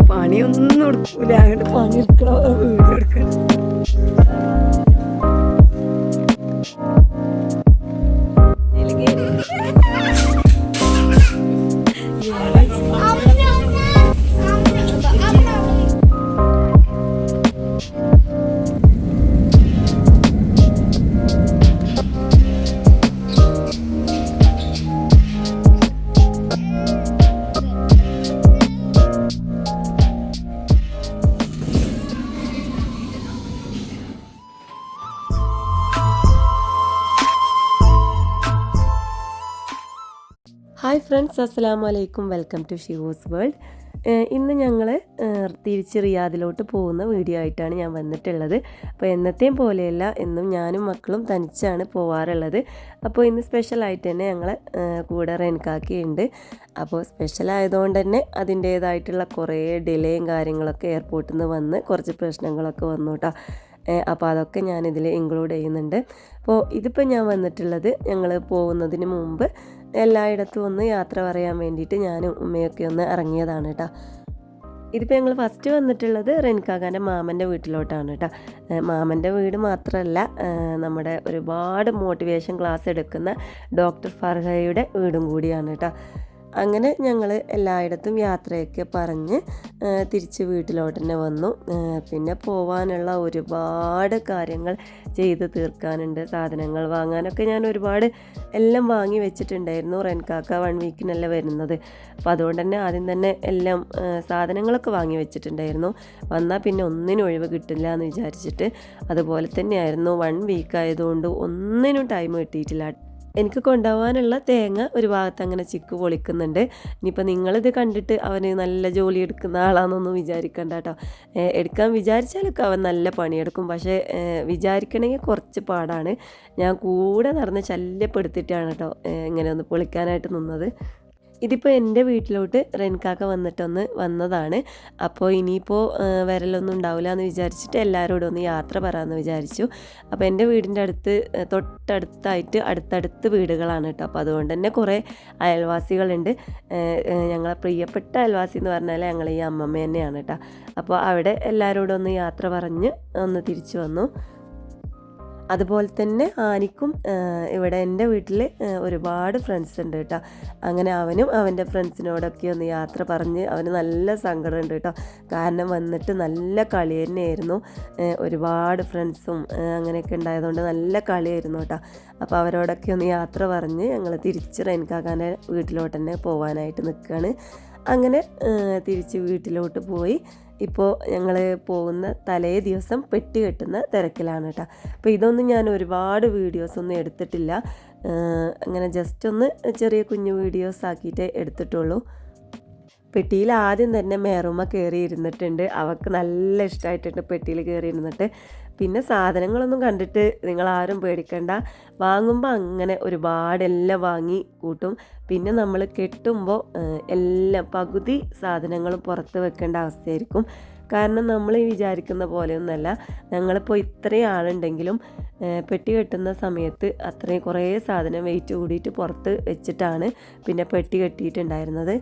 പണിയൊന്നും എടുക്കൂല, അങ്ങോട്ട് പണിയെടുക്കണോ വീഡിയോ എടുക്കണം. ഹായ് ഫ്രണ്ട്സ്, അസ്സലാമു അലൈക്കും. Welcome to Shivo's world. ഇന്ന് ഞങ്ങൾ തിരിച്ച് റിയാദിലോട്ട് പോകുന്ന വീഡിയോ ആയിട്ടാണ് ഞാൻ വന്നിട്ടുള്ളത്. അപ്പോൾ എന്നത്തെയും പോലെയല്ല, എന്നും ഞാനും മക്കളും തനിച്ചാണ് പോവാറുള്ളത്. അപ്പോൾ ഇന്ന് സ്പെഷ്യലായിട്ട് തന്നെ ഞങ്ങൾ കൂടെ റെൻകാക്കിയുണ്ട്. അപ്പോൾ സ്പെഷ്യലായതുകൊണ്ട് തന്നെ അതിൻ്റേതായിട്ടുള്ള കുറേ ഡിലേയും കാര്യങ്ങളൊക്കെ എയർപോർട്ടിൽ നിന്ന് വന്ന് കുറച്ച് പ്രശ്നങ്ങളൊക്കെ വന്നു കേട്ടോ. അപ്പോൾ അതൊക്കെ ഞാനിതിൽ ഇൻക്ലൂഡ് ചെയ്യുന്നുണ്ട്. അപ്പോൾ ഇതിപ്പോൾ ഞാൻ വന്നിട്ടുള്ളത് ഞങ്ങൾ പോകുന്നതിന് മുമ്പ് എല്ലായിടത്തും ഒന്ന് യാത്ര പറയാൻ വേണ്ടിയിട്ട് ഞാനും ഉമ്മയൊക്കെ ഒന്ന് ഇറങ്ങിയതാണ് കേട്ടോ. ഇതിപ്പോൾ ഞങ്ങൾ ഫസ്റ്റ് വന്നിട്ടുള്ളത് റെൻകാക്കാൻ്റെ മാമൻ്റെ വീട്ടിലോട്ടാണ് കേട്ടോ. മാമൻ്റെ വീട് മാത്രമല്ല, നമ്മുടെ ഒരുപാട് മോട്ടിവേഷൻ ക്ലാസ് എടുക്കുന്ന ഡോക്ടർ ഫർഹയുടെ വീടും കൂടിയാണ് കേട്ടോ. അങ്ങനെ ഞങ്ങൾ എല്ലായിടത്തും യാത്രയൊക്കെ പറഞ്ഞ് തിരിച്ച് വീട്ടിലോട്ട് തന്നെ വന്നു. പിന്നെ പോവാനുള്ള ഒരുപാട് കാര്യങ്ങൾ ചെയ്ത് തീർക്കാനുണ്ട്. സാധനങ്ങൾ വാങ്ങാനൊക്കെ ഞാൻ ഒരുപാട് എല്ലാം വാങ്ങി വെച്ചിട്ടുണ്ടായിരുന്നു. റെൻകാക്ക 1 വീക്കിനല്ല വരുന്നത്. അപ്പോൾ അതുകൊണ്ട് തന്നെ ആദ്യം തന്നെ എല്ലാം സാധനങ്ങളൊക്കെ വാങ്ങി വെച്ചിട്ടുണ്ടായിരുന്നു. വന്നാൽ പിന്നെ ഒന്നിനും ഒഴിവ് കിട്ടില്ല എന്ന് വിചാരിച്ചിട്ട്. അതുപോലെ തന്നെയായിരുന്നു, 1 വീക്ക് ആയതുകൊണ്ട് ഒന്നിനും ടൈം കിട്ടിയിട്ടില്ല. എനിക്ക് കൊണ്ടുപോകാനുള്ള തേങ്ങ ഒരു ഭാഗത്ത് അങ്ങനെ ചിക്ക് പൊളിക്കുന്നുണ്ട്. ഇനിയിപ്പോൾ നിങ്ങളിത് കണ്ടിട്ട് അവന് നല്ല ജോലി എടുക്കുന്ന ആളാണെന്നൊന്നും വിചാരിക്കണ്ട കേട്ടോ. എടുക്കാൻ വിചാരിച്ചാലൊക്കെ അവൻ നല്ല പണിയെടുക്കും. പക്ഷേ വിചാരിക്കണമെങ്കിൽ കുറച്ച് പാടാണ്. ഞാൻ കൂടെ നടന്ന് ശല്യപ്പെടുത്തിയിട്ടാണ് കേട്ടോ ഇങ്ങനെ ഒന്ന് പൊളിക്കാനായിട്ട് നിന്നത്. ഇതിപ്പോൾ എൻ്റെ വീട്ടിലോട്ട് റെൻകാക്ക വന്നതാണ്. അപ്പോൾ ഇനിയിപ്പോൾ വരലൊന്നും ഉണ്ടാവില്ല എന്ന് വിചാരിച്ചിട്ട് എല്ലാവരോടും ഒന്ന് യാത്ര പറയാമെന്ന് വിചാരിച്ചു. അപ്പോൾ എൻ്റെ വീടിൻ്റെ തൊട്ടടുത്തായിട്ട് അടുത്തടുത്ത് വീടുകളാണ് കേട്ടോ. അപ്പോൾ അതുകൊണ്ട് തന്നെ കുറേ അയൽവാസികളുണ്ട്. ഞങ്ങളെ പ്രിയപ്പെട്ട അയൽവാസി എന്ന് പറഞ്ഞാൽ ഞങ്ങൾ ഈ അമ്മമ്മ തന്നെയാണ് കേട്ടോ. അപ്പോൾ അവിടെ എല്ലാവരോടും ഒന്ന് യാത്ര പറഞ്ഞ് ഒന്ന് തിരിച്ചു വന്നു. അതുപോലെ തന്നെ ആനിക്കും ഇവിടെ എൻ്റെ വീട്ടിൽ ഒരുപാട് ഫ്രണ്ട്സ് ഉണ്ട് കേട്ടോ. അങ്ങനെ അവനും അവൻ്റെ ഫ്രണ്ട്സിനോടൊക്കെ ഒന്ന് യാത്ര പറഞ്ഞ് അവന് നല്ല സങ്കടമുണ്ട് കേട്ടോ. കാരണം വന്നിട്ട് നല്ല കളി തന്നെയായിരുന്നു. ഒരുപാട് ഫ്രണ്ട്സും അങ്ങനെയൊക്കെ ഉണ്ടായതുകൊണ്ട് നല്ല കളിയായിരുന്നു കേട്ടോ. അപ്പോൾ അവരോടൊക്കെ ഒന്ന് യാത്ര പറഞ്ഞ് ഞങ്ങൾ തിരിച്ച് റെൻകാക്കാൻ്റെ വീട്ടിലോട്ട് തന്നെ പോകാനായിട്ട് നിൽക്കുകയാണ്. അങ്ങനെ തിരിച്ച് വീട്ടിലോട്ട് പോയി. ഇപ്പോൾ ഞങ്ങൾ പോകുന്ന തലേ ദിവസം പെട്ടി കെട്ടുന്ന തിരക്കിലാണ് കേട്ടോ. അപ്പോൾ ഇതൊന്നും ഞാൻ ഒരുപാട് വീഡിയോസൊന്നും എടുത്തിട്ടില്ല. അങ്ങനെ ജസ്റ്റ് ഒന്ന് ചെറിയ കുഞ്ഞു വീഡിയോസ് ആക്കിയിട്ടേ എടുത്തിട്ടുള്ളൂ. പെട്ടിയിൽ ആദ്യം തന്നെ മേറുമ്മ കയറി ഇരുന്നിട്ടുണ്ട്. അവൾക്ക് നല്ല ഇഷ്ടമായിട്ടുണ്ട് പെട്ടിയിൽ കയറി ഇരുന്നിട്ട്. പിന്നെ സാധനങ്ങളൊന്നും കണ്ടിട്ട് നിങ്ങളാരും പേടിക്കണ്ട. വാങ്ങുമ്പോൾ അങ്ങനെ ഒരുപാടെല്ലാം വാങ്ങി കൂട്ടും. പിന്നെ നമ്മൾ കെട്ടുമ്പോൾ എല്ലാം പകുതി സാധനങ്ങളും പുറത്ത് വെക്കേണ്ട അവസ്ഥയായിരിക്കും. കാരണം നമ്മൾ ഈ വിചാരിക്കുന്ന പോലെയൊന്നുമല്ല. ഞങ്ങളിപ്പോൾ ഇത്രയും ആളുണ്ടെങ്കിലും പെട്ടി കെട്ടുന്ന സമയത്ത് അത്രയും കുറേ സാധനം വെയിറ്റ് കൂടിയിട്ട് പുറത്ത് വെച്ചിട്ടാണ് പിന്നെ പെട്ടി കെട്ടിയിട്ടുണ്ടായിരുന്നത്.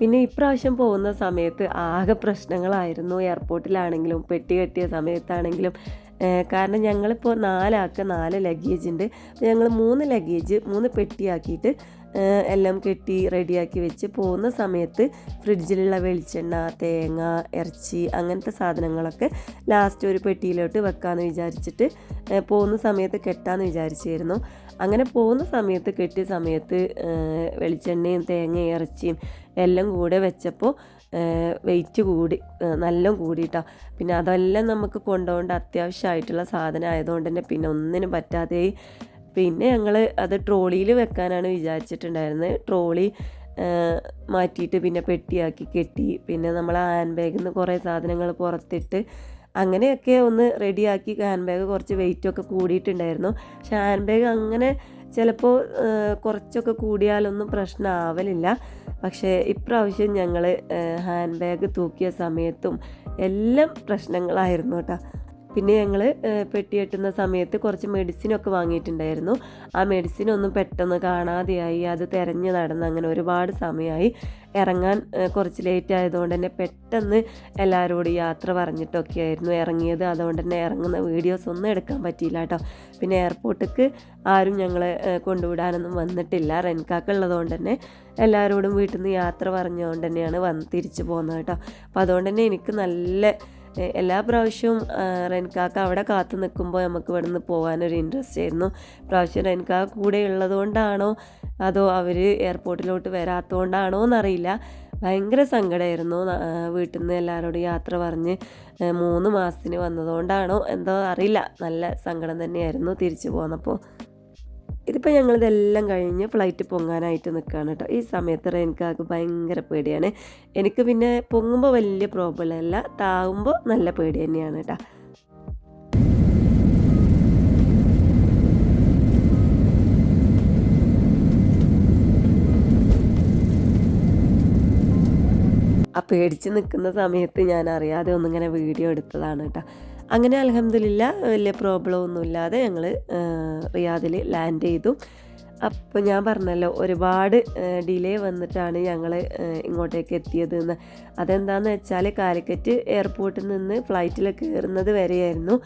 പിന്നെ ഇപ്രാവശ്യം പോകുന്ന സമയത്ത് ആകെ പ്രശ്നങ്ങളായിരുന്നു. എയർപോർട്ടിലാണെങ്കിലും പെട്ടി കെട്ടിയ സമയത്താണെങ്കിലും. കാരണം ഞങ്ങളിപ്പോൾ 4 ആൾക്ക് 4 ലഗേജ് ഉണ്ട്. ഞങ്ങൾ 3 ലഗേജ് 3 പെട്ടിയാക്കിയിട്ട് എല്ലാം കെട്ടി റെഡിയാക്കി വെച്ച് പോകുന്ന സമയത്ത് ഫ്രിഡ്ജിലുള്ള വെളിച്ചെണ്ണ, തേങ്ങ, ഇറച്ചി അങ്ങനത്തെ സാധനങ്ങളൊക്കെ ലാസ്റ്റ് ഒരു പെട്ടിയിലോട്ട് വെക്കാമെന്ന് വിചാരിച്ചിട്ട് പോകുന്ന സമയത്ത് കെട്ടാമെന്ന് വിചാരിച്ചിരുന്നു. അങ്ങനെ പോകുന്ന സമയത്ത് കെട്ടിയ സമയത്ത് വെളിച്ചെണ്ണയും തേങ്ങയും ഇറച്ചിയും എല്ലാം കൂടെ വെച്ചപ്പോൾ വെയിറ്റ് കൂടി, നല്ല കൂടിയിട്ടാണ്. പിന്നെ അതെല്ലാം നമുക്ക് കൊണ്ടുപോകേണ്ട അത്യാവശ്യമായിട്ടുള്ള സാധനം ആയതുകൊണ്ട് തന്നെ പിന്നെ ഒന്നിനും പറ്റാതെയായി. പിന്നെ ഞങ്ങൾ അത് ട്രോളിയിൽ വെക്കാനാണ് വിചാരിച്ചിട്ടുണ്ടായിരുന്നത്. ട്രോളി മാറ്റിയിട്ട് പിന്നെ പെട്ടിയാക്കി കെട്ടി. പിന്നെ നമ്മൾ ഹാൻഡ് ബാഗിൽ നിന്ന് കുറേ സാധനങ്ങൾ പുറത്തിട്ട് അങ്ങനെയൊക്കെ ഒന്ന് റെഡിയാക്കി. ഹാൻഡ് ബാഗ് കുറച്ച് വെയിറ്റൊക്കെ കൂടിയിട്ടുണ്ടായിരുന്നു. പക്ഷെ ഹാൻഡ് ബാഗ് അങ്ങനെ ചിലപ്പോൾ കുറച്ചൊക്കെ കൂടിയാലൊന്നും പ്രശ്നമാവലില്ല. പക്ഷേ ഇപ്രാവശ്യം ഞങ്ങൾ ഹാൻഡ് ബാഗ് തൂക്കിയ സമയത്തും എല്ലാം പ്രശ്നങ്ങളായിരുന്നു കേട്ടോ. പിന്നെ ഞങ്ങൾ പെട്ടി കെട്ടുന്ന സമയത്ത് കുറച്ച് മെഡിസിനൊക്കെ വാങ്ങിയിട്ടുണ്ടായിരുന്നു. ആ മെഡിസിനൊന്നും പെട്ടെന്ന് കാണാതെയായി. അത് തിരഞ്ഞ് നടന്ന് അങ്ങനെ ഒരുപാട് സമയമായി. ഇറങ്ങാൻ കുറച്ച് ലേറ്റ് ആയതുകൊണ്ട് തന്നെ പെട്ടെന്ന് എല്ലാവരോടും യാത്ര പറഞ്ഞിട്ടൊക്കെ ആയിരുന്നു ഇറങ്ങിയത്. അതുകൊണ്ട് തന്നെ ഇറങ്ങുന്ന വീഡിയോസ് ഒന്നും എടുക്കാൻ പറ്റിയില്ല കേട്ടോ. പിന്നെ എയർപോർട്ടിലേക്ക് ആരും ഞങ്ങളെ കൊണ്ടുവിടാനൊന്നും വന്നിട്ടില്ല. റെൻകാക്ക ഉള്ളതുകൊണ്ട് തന്നെ എല്ലാവരോടും വീട്ടിൽ നിന്ന് യാത്ര പറഞ്ഞുകൊണ്ട് തന്നെയാണ് തിരിച്ചു പോകുന്നത് കേട്ടോ. അപ്പോൾ അതുകൊണ്ട് തന്നെ എനിക്ക് നല്ല എല്ലാ പ്രാവശ്യവും റെൻകാക്ക അവിടെ കാത്തു നിൽക്കുമ്പോൾ നമുക്ക് ഇവിടെ നിന്ന് പോകാനൊരു ഇൻട്രസ്റ്റ് ആയിരുന്നു. പ്രാവശ്യം റെൻകാക്ക കൂടെ ഉള്ളതുകൊണ്ടാണോ അതോ അവർ എയർപോർട്ടിലോട്ട് വരാത്തതുകൊണ്ടാണോ എന്നറിയില്ല, ഭയങ്കര സങ്കടമായിരുന്നു. വീട്ടിൽ നിന്ന് എല്ലാവരോടും യാത്ര പറഞ്ഞ് 3 മാസത്തിന് വന്നതുകൊണ്ടാണോ എന്തോ അറിയില്ല, നല്ല സങ്കടം തന്നെയായിരുന്നു തിരിച്ചു പോന്നപ്പോൾ. ഇതിപ്പോൾ ഞങ്ങളിതെല്ലാം കഴിഞ്ഞ് ഫ്ലൈറ്റ് പൊങ്ങാനായിട്ട് നിൽക്കുകയാണ് കേട്ടോ. ഈ സമയത്ത് റെൻകാക്ക് ഭയങ്കര പേടിയാണ്. എനിക്ക് പിന്നെ പൊങ്ങുമ്പോൾ വലിയ പ്രോബ്ലം അല്ല, താവുമ്പോൾ നല്ല പേടി തന്നെയാണ് കേട്ടോ. ആ പേടിച്ച് നിൽക്കുന്ന സമയത്ത് ഞാൻ അറിയാതെ ഒന്നിങ്ങനെ വീഡിയോ എടുത്തതാണ് കേട്ടോ. അങ്ങനെ അൽഹംദുലില്ലാ വലിയ പ്രോബ്ലം ഒന്നുമില്ലാതെ ഞങ്ങൾ റിയാദിൽ ലാൻഡ് ചെയ്തു. അപ്പോൾ ഞാൻ പറഞ്ഞല്ലോ ഒരുപാട് ഡിലേ വന്നിട്ടാണ് ഞങ്ങൾ ഇങ്ങോട്ടേക്ക് എത്തിയതെന്ന്. അതെന്താണെന്ന് വെച്ചാൽ കാലിക്കറ്റ് എയർപോർട്ടിൽ നിന്ന് ഫ്ലൈറ്റിൽ കയറുന്നത് വരെയായിരുന്നു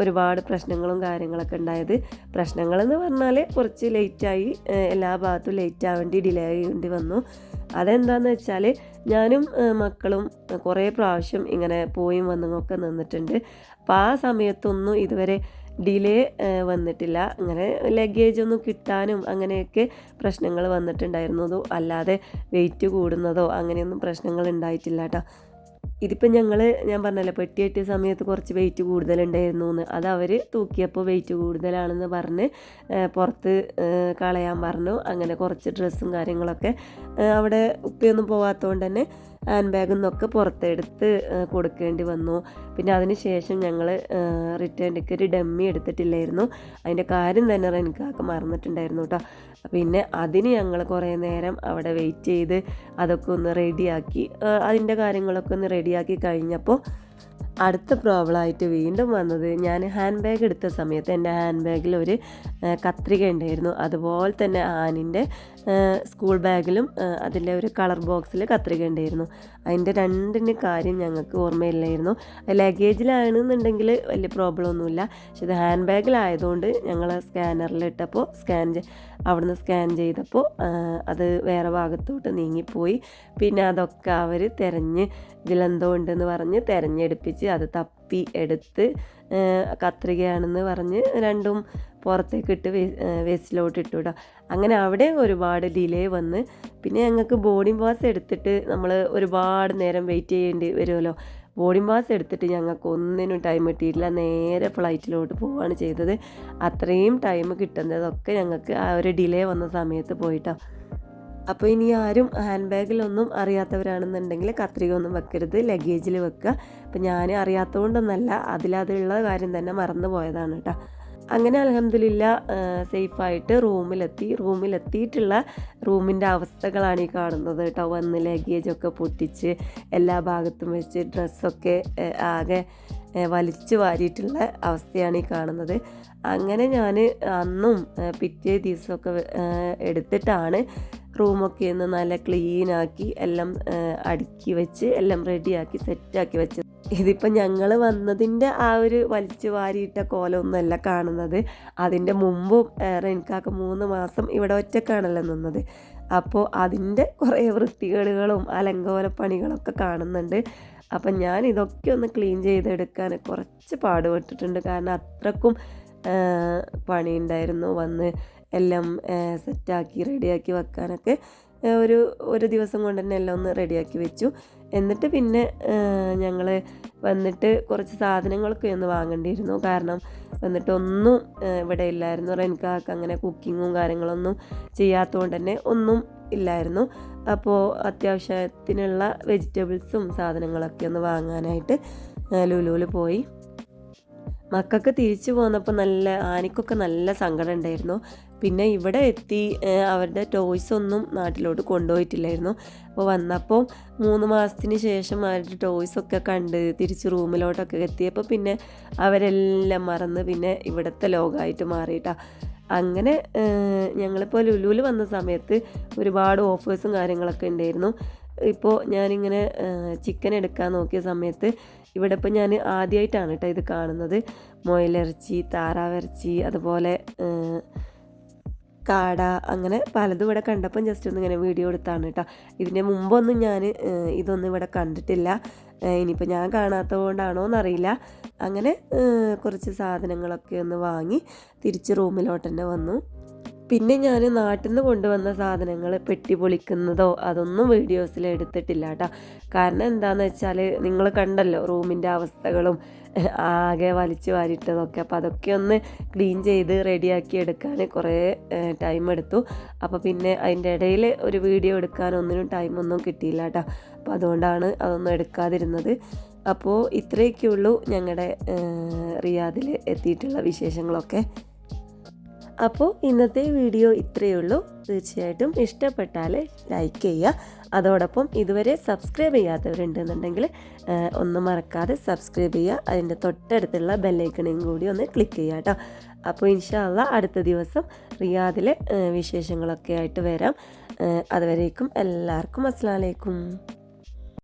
ഒരുപാട് പ്രശ്നങ്ങളും കാര്യങ്ങളൊക്കെ ഉണ്ടായത്. പ്രശ്നങ്ങളെന്ന് പറഞ്ഞാൽ കുറച്ച് ലേറ്റായി, എല്ലാ ഭാഗത്തും ലേറ്റ് ആവേണ്ടി ഡിലേ ആവേണ്ടി വന്നു. അതെന്താണെന്ന് വെച്ചാൽ ഞാനും മക്കളും കുറേ പ്രാവശ്യം ഇങ്ങനെ പോയും വന്നുമൊക്കെ നിന്നിട്ടുണ്ട്. അപ്പോൾ ആ സമയത്തൊന്നും ഇതുവരെ ഡിലേ വന്നിട്ടില്ല. അങ്ങനെ ലഗേജ് ഒന്നും കിട്ടാനും അങ്ങനെയൊക്കെ പ്രശ്നങ്ങൾ വന്നിട്ടുണ്ടായിരുന്നതോ അല്ലാതെ വെയിറ്റ് കൂടുന്നതോ അങ്ങനെയൊന്നും പ്രശ്നങ്ങൾ ഉണ്ടായിട്ടില്ല കേട്ടോ. ഇതിപ്പോൾ ഞാൻ പറഞ്ഞല്ലോ പെട്ടിയെട്ടിയ സമയത്ത് കുറച്ച് വെയിറ്റ് കൂടുതലുണ്ടായിരുന്നു എന്ന്. അത് അവർ തൂക്കിയപ്പോൾ വെയിറ്റ് കൂടുതലാണെന്ന് പറഞ്ഞ് പുറത്ത് കളയാൻ പറഞ്ഞു. അങ്ങനെ കുറച്ച് ഡ്രസ്സും കാര്യങ്ങളൊക്കെ അവിടെ ഉപ്പയൊന്നും പോകാത്തതുകൊണ്ട് തന്നെ ഹാൻഡ് ബാഗിൽ നിന്നൊക്കെ പുറത്തെടുത്ത് കൊടുക്കേണ്ടി വന്നു. പിന്നെ അതിന് ശേഷം ഞങ്ങൾ റിട്ടേൺ ടിക്കറ്റ് ഡമ്മി എടുത്തിട്ടില്ലായിരുന്നു. അതിൻ്റെ കാര്യം തന്നെ റെൻകാക്ക മറന്നിട്ടുണ്ടായിരുന്നു കേട്ടോ. പിന്നെ അതിന് ഞങ്ങൾ കുറേ നേരം അവിടെ വെയിറ്റ് ചെയ്ത് അതൊക്കെ ഒന്ന് റെഡിയാക്കി, അതിൻ്റെ കാര്യങ്ങളൊക്കെ ഒന്ന് റെഡിയാക്കി കഴിഞ്ഞപ്പോൾ അടുത്ത പ്രോബ്ലമായിട്ട് വീണ്ടും വന്നത്, ഞാൻ ഹാൻഡ് ബാഗ് എടുത്ത സമയത്ത് എൻ്റെ ഹാൻഡ് ബാഗിൽ ഒരു കത്രിക ഉണ്ടായിരുന്നു. അതുപോലെ തന്നെ ആനിൻ്റെ സ്കൂൾ ബാഗിലും അതിലെ ഒരു കളർ ബോക്സിൽ കത്രിക ഉണ്ടായിരുന്നു. അതിൻ്റെ രണ്ടിന് കാര്യം ഞങ്ങൾക്ക് ഓർമ്മയില്ലായിരുന്നു. ലഗേജിലാണെന്നുണ്ടെങ്കിൽ വലിയ പ്രോബ്ലം ഒന്നുമില്ല. പക്ഷെ ഇത് ഹാൻഡ് ബാഗിലായതുകൊണ്ട് ഞങ്ങൾ സ്കാനറിലിട്ടപ്പോൾ അവിടുന്ന് സ്കാൻ ചെയ്തപ്പോൾ അത് വേറെ ഭാഗത്തോട്ട് നീങ്ങിപ്പോയി. പിന്നെ അതൊക്കെ അവർ ഇതിലെന്തോ ഉണ്ടെന്ന് പറഞ്ഞ് തിരഞ്ഞെടുപ്പിച്ച് അത് തപ്പി എടുത്ത് കത്രികയാണെന്ന് പറഞ്ഞ് രണ്ടും പുറത്തേക്ക് ഇട്ട് വേസ്റ്റിലോട്ട് ഇട്ടു കേട്ടോ. അങ്ങനെ അവിടെ ഒരുപാട് ഡിലേ വന്ന് പിന്നെ ഞങ്ങൾക്ക് ബോർഡിംഗ് പാസ് എടുത്തിട്ട് നമ്മൾ ഒരുപാട് നേരം വെയിറ്റ് ചെയ്യേണ്ടി വരുമല്ലോ. ബോർഡിംഗ് പാസ് എടുത്തിട്ട് ഞങ്ങൾക്ക് ഒന്നിനും ടൈം കിട്ടിയിട്ടില്ല. നേരെ ഫ്ലൈറ്റിലോട്ട് പോവുകയാണ് ചെയ്തത്. അത്രയും ടൈം കിട്ടുന്നതൊക്കെ ഞങ്ങൾക്ക് ആ ഒരു ഡിലേ വന്ന സമയത്ത് പോയിട്ടോ. അപ്പോൾ ഇനി ആരും ഹാൻഡ് ബാഗിലൊന്നും അറിയാത്തവരാണെന്നുണ്ടെങ്കിൽ കത്രിക ഒന്നും വെക്കരുത്, ലഗേജിൽ വെക്കുക. അപ്പം ഞാൻ അറിയാത്തതുകൊണ്ടൊന്നല്ല, അതിലുള്ള കാര്യം തന്നെ മറന്നു പോയതാണ് കേട്ടോ. അങ്ങനെ അൽഹംദുലില്ലാ സേഫായിട്ട് റൂമിലെത്തിയിട്ടുള്ള റൂമിൻ്റെ അവസ്ഥകളാണ് ഈ കാണുന്നത് കേട്ടോ. വന്ന് ലഗേജൊക്കെ പൊട്ടിച്ച് എല്ലാ ഭാഗത്തും വെച്ച് ഡ്രസ്സൊക്കെ ആകെ വലിച്ചു വാരിയിട്ടുള്ള അവസ്ഥയാണ് ഈ കാണുന്നത്. അങ്ങനെ ഞാൻ അന്നും പിറ്റേ ദിവസമൊക്കെ എടുത്തിട്ടാണ് റൂമൊക്കെ ഒന്ന് നല്ല ക്ലീനാക്കി എല്ലാം അടുക്കി വെച്ച് എല്ലാം റെഡിയാക്കി സെറ്റാക്കി വെച്ചത്. ഇതിപ്പോൾ ഞങ്ങൾ വന്നതിൻ്റെ ആ ഒരു വലിച്ചു വാരിയിട്ട കോലമൊന്നുമല്ല കാണുന്നത്. അതിൻ്റെ മുമ്പും റെൻകാക്ക 3 മാസം ഇവിടെ ഒറ്റക്കാണല്ലോ നിന്നത്. അപ്പോൾ അതിൻ്റെ കുറേ വൃത്തികേടുകളും അലങ്കോലപ്പണികളൊക്കെ കാണുന്നുണ്ട്. അപ്പം ഞാൻ ഇതൊക്കെ ഒന്ന് ക്ലീൻ ചെയ്തെടുക്കാൻ കുറച്ച് പാടുപെട്ടിട്ടുണ്ട്. കാരണം അത്രക്കും പണിയുണ്ടായിരുന്നു. വന്ന് എല്ലാം സെറ്റാക്കി റെഡിയാക്കി വെക്കാനൊക്കെ ഒരു ദിവസം കൊണ്ട് തന്നെ എല്ലാം ഒന്ന് റെഡിയാക്കി വെച്ചു. എന്നിട്ട് പിന്നെ ഞങ്ങൾ വന്നിട്ട് കുറച്ച് സാധനങ്ങളൊക്കെ ഒന്ന് വാങ്ങേണ്ടിയിരുന്നു. കാരണം വന്നിട്ടൊന്നും ഇവിടെ ഇല്ലായിരുന്നു. റെൻകാക്ക അങ്ങനെ കുക്കിങ്ങും കാര്യങ്ങളൊന്നും ചെയ്യാത്തതുകൊണ്ട് തന്നെ ഒന്നും ഇല്ലായിരുന്നു. അപ്പോൾ അത്യാവശ്യത്തിനുള്ള വെജിറ്റബിൾസും സാധനങ്ങളൊക്കെ ഒന്ന് വാങ്ങാനായിട്ട് ലുലുവിൽ പോയി. മക്കൾക്ക് തിരിച്ചു പോന്നപ്പോൾ ആനിക്കൊക്കെ നല്ല സങ്കടം ഉണ്ടായിരുന്നു. പിന്നെ ഇവിടെ എത്തി അവരുടെ ടോയ്സ് ഒന്നും നാട്ടിലോട്ട് കൊണ്ടുപോയിട്ടില്ലായിരുന്നു. അപ്പോൾ വന്നപ്പോൾ 3 മാസത്തിന് ശേഷം അവരുടെ ടോയ്സൊക്കെ കണ്ട് തിരിച്ച് റൂമിലോട്ടൊക്കെ എത്തിയപ്പോൾ പിന്നെ അവരെല്ലാം മറന്ന് പിന്നെ ഇവിടുത്തെ ലോകമായിട്ട് മാറിയിട്ടാ. അങ്ങനെ ഞങ്ങളിപ്പോൾ ലുലുവിൽ വന്ന സമയത്ത് ഒരുപാട് ഓഫേഴ്സും കാര്യങ്ങളൊക്കെ ഉണ്ടായിരുന്നു. ഇപ്പോൾ ഞാനിങ്ങനെ ചിക്കൻ എടുക്കാൻ നോക്കിയ സമയത്ത് ഇവിടെ ഇപ്പോൾ ഞാൻ ആദ്യമായിട്ടാണ് കേട്ടോ ഇത് കാണുന്നത്. മുയലിറച്ചി, താറാവിറച്ചി, അതുപോലെ കാട, അങ്ങനെ പലതും ഇവിടെ കണ്ടപ്പം ജസ്റ്റ് ഒന്ന് ഇങ്ങനെ വീഡിയോ എടുത്താണ് കേട്ടോ. ഇതിൻ്റെ മുമ്പൊന്നും ഞാൻ ഇതൊന്നും ഇവിടെ കണ്ടിട്ടില്ല. ഇനിയിപ്പോൾ ഞാൻ കാണാത്തത് കൊണ്ടാണോ എന്നറിയില്ല. അങ്ങനെ കുറച്ച് സാധനങ്ങളൊക്കെ ഒന്ന് വാങ്ങി തിരിച്ച് റൂമിലോട്ട് തന്നെ വന്നു. പിന്നെ ഞാൻ നാട്ടിൽ നിന്ന് കൊണ്ടുവന്ന സാധനങ്ങൾ പെട്ടി പൊളിക്കുന്നതോ അതൊന്നും വീഡിയോസിൽ എടുത്തിട്ടില്ല കേട്ടോ. കാരണം എന്താണെന്ന് വെച്ചാൽ നിങ്ങൾ കണ്ടല്ലോ റൂമിൻ്റെ അവസ്ഥകളും ആകെ വലിച്ചു വാരിട്ടതൊക്കെ. അപ്പോൾ അതൊക്കെ ഒന്ന് ക്ലീൻ ചെയ്ത് റെഡിയാക്കി എടുക്കാൻ കുറേ ടൈം എടുത്തു. അപ്പോൾ പിന്നെ അതിൻ്റെ ഇടയിൽ ഒരു വീഡിയോ എടുക്കാനൊന്നിനും ടൈമൊന്നും കിട്ടിയില്ല കേട്ടോ. അപ്പോൾ അതുകൊണ്ടാണ് അതൊന്നും എടുക്കാതിരുന്നത്. അപ്പോൾ ഇത്രയൊക്കെയുള്ളൂ ഞങ്ങളുടെ റിയാദിൽ എത്തിയിട്ടുള്ള വിശേഷങ്ങളൊക്കെ. അപ്പോൾ ഇന്നത്തെ വീഡിയോ ഇത്രയേ ഉള്ളൂ. തീർച്ചയായിട്ടും ഇഷ്ടപ്പെട്ടാൽ ലൈക്ക് ചെയ്യുക. അതോടൊപ്പം ഇതുവരെ സബ്സ്ക്രൈബ് ചെയ്യാത്തവരുണ്ടെന്നുണ്ടെങ്കിൽ ഒന്നും മറക്കാതെ സബ്സ്ക്രൈബ് ചെയ്യുക. അതിൻ്റെ തൊട്ടടുത്തുള്ള ബെല്ലൈക്കണയും കൂടി ഒന്ന് ക്ലിക്ക് ചെയ്യുക കേട്ടോ. അപ്പോൾ ഇൻഷാ അല്ലാഹ് അടുത്ത ദിവസം റിയാദിലെ വിശേഷങ്ങളൊക്കെ ആയിട്ട് വരാം. അതുവരേക്കും എല്ലാവർക്കും അസ്സലാമു അലൈക്കും.